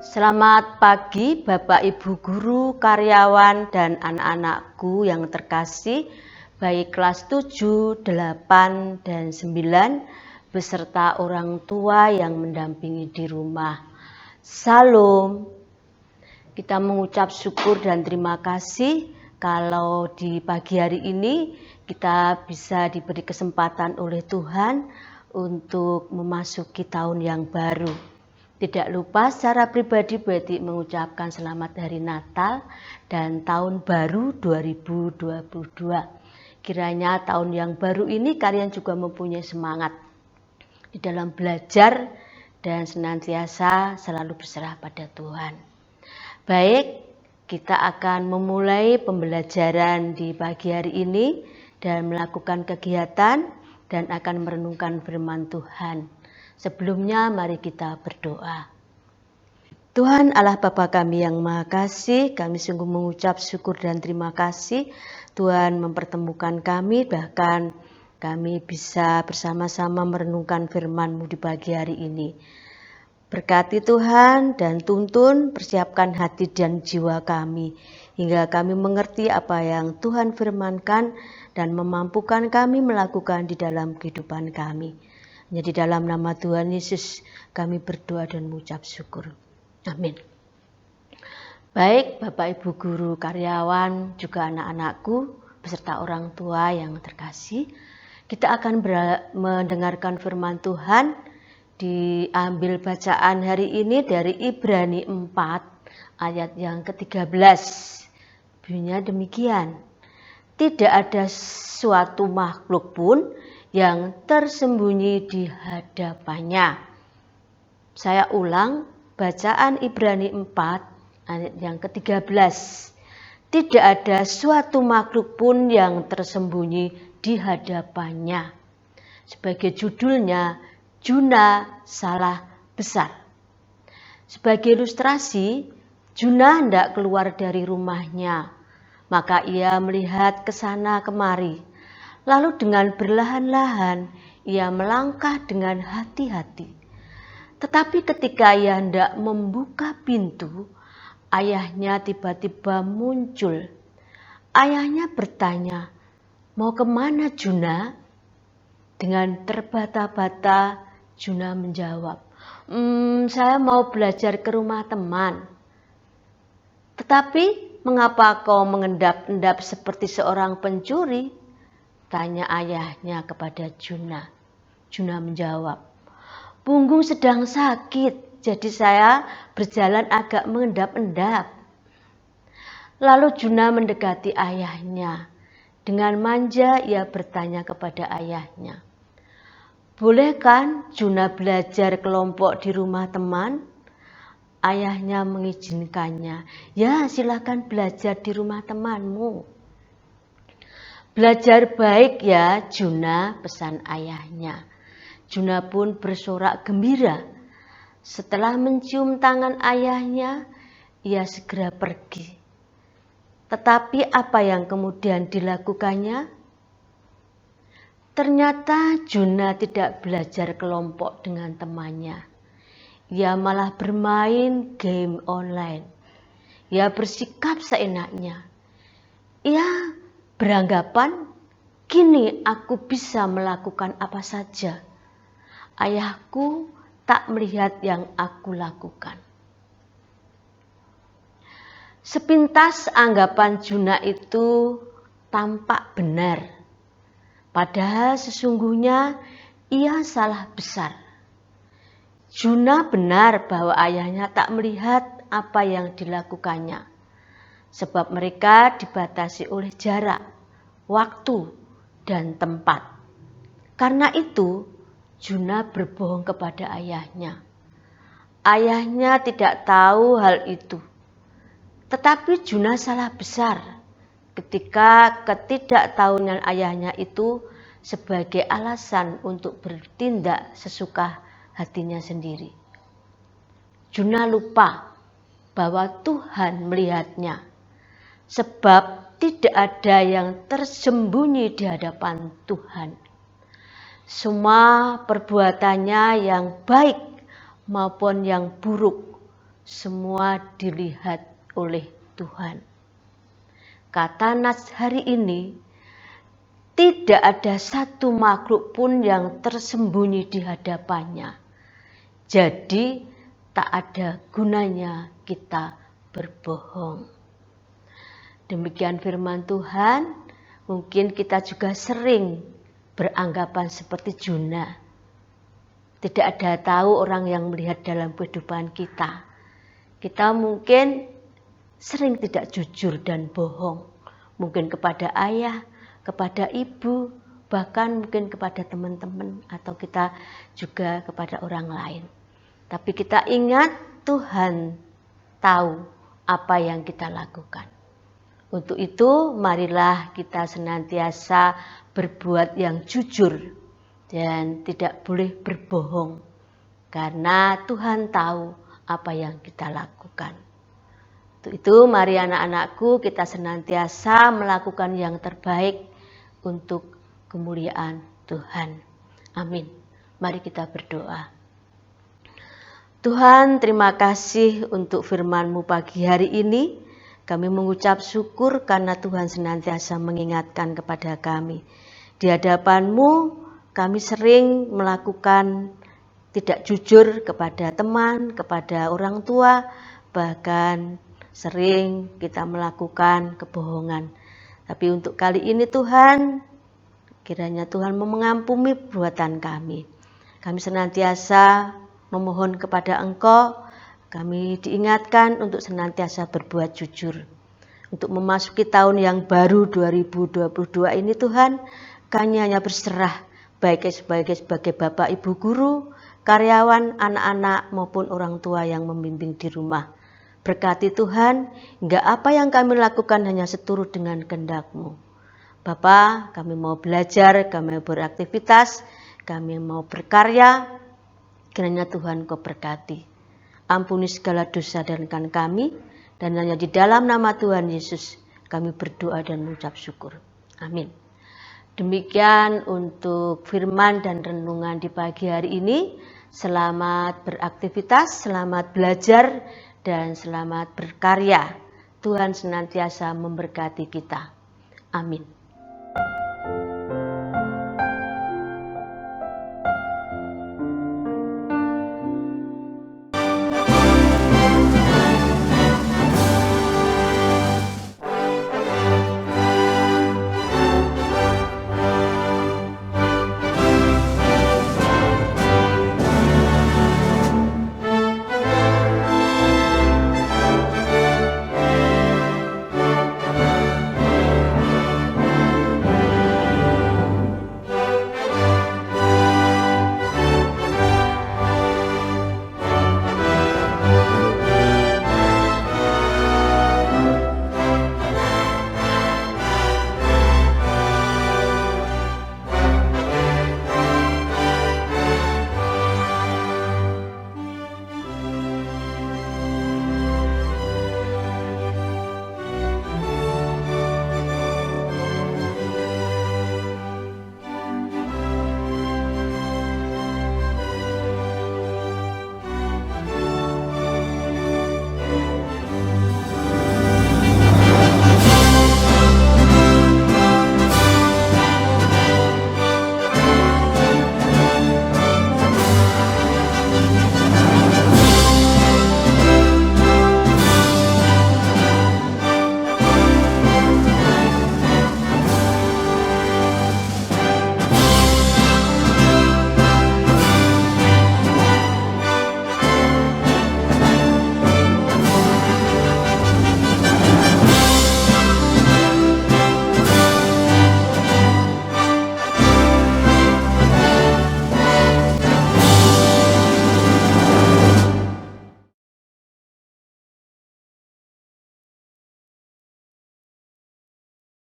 Selamat pagi Bapak Ibu Guru, karyawan, dan anak-anakku yang terkasih, baik kelas 7, 8, dan 9, beserta orang tua yang mendampingi di rumah. Salam. Kita mengucap syukur dan terima kasih kalau di pagi hari ini kita bisa diberi kesempatan oleh Tuhan untuk memasuki tahun yang baru. Tidak lupa secara pribadi Betty mengucapkan selamat hari Natal dan tahun baru 2022. Kiranya tahun yang baru ini kalian juga mempunyai semangat di dalam belajar dan senantiasa selalu berserah pada Tuhan. Baik, kita akan memulai pembelajaran di pagi hari ini dan melakukan kegiatan dan akan merenungkan firman Tuhan. Sebelumnya mari kita berdoa. Tuhan Allah Bapa kami yang Maha Kasih, kami sungguh mengucap syukur dan terima kasih Tuhan mempertemukan kami, bahkan kami bisa bersama-sama merenungkan firman-Mu di pagi hari ini. Berkati Tuhan dan tuntun, persiapkan hati dan jiwa kami, hingga kami mengerti apa yang Tuhan firmankan dan memampukan kami melakukan di dalam kehidupan kami. Hanya di dalam nama Tuhan Yesus kami berdoa dan mengucap syukur. Amin. Baik Bapak Ibu Guru, karyawan, juga anak-anakku, beserta orang tua yang terkasih, kita akan mendengarkan firman Tuhan. Diambil bacaan hari ini dari Ibrani 4 ayat yang ke-13. Bunyinya demikian. Tidak ada suatu makhluk pun yang tersembunyi di hadapannya. Saya ulang, bacaan Ibrani 4 ayat yang ke-13. Tidak ada suatu makhluk pun yang tersembunyi di hadapannya. Sebagai judulnya, Juna salah besar. Sebagai ilustrasi, Juna hendak keluar dari rumahnya. Maka ia melihat ke sana kemari. Lalu dengan berlahan-lahan ia melangkah dengan hati-hati. Tetapi ketika ia hendak membuka pintu, ayahnya tiba-tiba muncul. Ayahnya bertanya, "Mau kemana Juna?" Dengan terbata-bata Juna menjawab, "Saya mau belajar ke rumah teman." "Tetapi mengapa kau mengendap-endap seperti seorang pencuri?" tanya ayahnya kepada Juna. Juna menjawab, "Punggung sedang sakit, jadi saya berjalan agak mengendap-endap." Lalu Juna mendekati ayahnya. Dengan manja ia bertanya kepada ayahnya, "Boleh kan Juna belajar kelompok di rumah teman?" Ayahnya mengizinkannya. "Ya, silakan belajar di rumah temanmu." "Belajar baik ya Juna," pesan ayahnya. Juna pun bersorak gembira. Setelah mencium tangan ayahnya, ia segera pergi. Tetapi apa yang kemudian dilakukannya? Ternyata Juna tidak belajar kelompok dengan temannya. Ia malah bermain game online. Ia bersikap seenaknya. Ia beranggapan, "Kini aku bisa melakukan apa saja. Ayahku tak melihat yang aku lakukan." Sepintas anggapan Juna itu tampak benar. Padahal sesungguhnya ia salah besar. Juna benar bahwa ayahnya tak melihat apa yang dilakukannya. Sebab mereka dibatasi oleh jarak, waktu, dan tempat. Karena itu, Juna berbohong kepada ayahnya. Ayahnya tidak tahu hal itu. Tetapi Juna salah besar ketika ketidaktahuan ayahnya itu sebagai alasan untuk bertindak sesuka hatinya sendiri. Juna lupa bahwa Tuhan melihatnya. Sebab tidak ada yang tersembunyi di hadapan Tuhan. Semua perbuatannya yang baik maupun yang buruk semua dilihat oleh Tuhan. Kata nas hari ini, tidak ada satu makhluk pun yang tersembunyi di hadapannya. Jadi tak ada gunanya kita berbohong. Demikian firman Tuhan. Mungkin kita juga sering beranggapan seperti Jona. Tidak ada tahu orang yang melihat dalam kehidupan kita. Kita mungkin sering tidak jujur dan bohong. Mungkin kepada ayah, kepada ibu, bahkan mungkin kepada teman-teman, atau kita juga kepada orang lain. Tapi kita ingat Tuhan tahu apa yang kita lakukan. Untuk itu marilah kita senantiasa berbuat yang jujur dan tidak boleh berbohong. Karena Tuhan tahu apa yang kita lakukan. Untuk itu mari anak-anakku kita senantiasa melakukan yang terbaik untuk kemuliaan Tuhan. Amin. Mari kita berdoa. Tuhan, terima kasih untuk firman-Mu pagi hari ini. Kami mengucap syukur karena Tuhan senantiasa mengingatkan kepada kami. Di hadapan-Mu kami sering melakukan tidak jujur kepada teman, kepada orang tua, bahkan sering kita melakukan kebohongan. Tapi untuk kali ini Tuhan, kiranya Tuhan mengampuni perbuatan kami. Kami senantiasa memohon kepada Engkau, kami diingatkan untuk senantiasa berbuat jujur. Untuk memasuki tahun yang baru 2022 ini Tuhan, kami hanya berserah baik sebagai Bapak Ibu Guru, karyawan, anak-anak maupun orang tua yang membimbing di rumah. Berkati Tuhan, hingga apa yang kami lakukan hanya seturut dengan kehendak-Mu. Bapa, kami mau belajar, kami mau beraktivitas, kami mau berkarya, kiranya Tuhan Kau berkati. Ampuni segala dosa dan kan kami, dan hanya di dalam nama Tuhan Yesus kami berdoa dan mengucap syukur. Amin. Demikian untuk firman dan renungan di pagi hari ini. Selamat beraktivitas, selamat belajar, dan selamat berkarya. Tuhan senantiasa memberkati kita. Amin.